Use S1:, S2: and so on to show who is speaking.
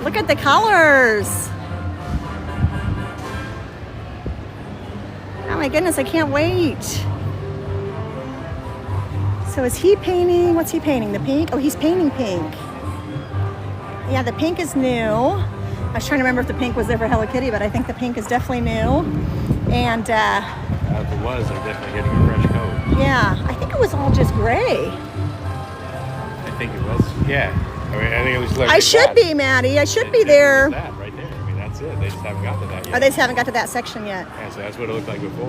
S1: Look at the colors. Oh my goodness, I can't wait. So is he painting? What's he painting? The pink? Oh, he's painting pink. Yeah, the pink is new. I was trying to remember if the pink was there for Hello Kitty, but I think the pink is definitely new. And
S2: If it was, they're definitely getting a fresh coat.
S1: yeah, I think it was all just gray.
S2: I think it was. Yeah. I mean, I think it was.
S1: I should be, Maddie. I should be there.
S2: That right there. I mean, that's it. They just haven't got to that yet.
S1: Oh, they just haven't got to that section yet.
S2: Yeah, so that's what it looked like before.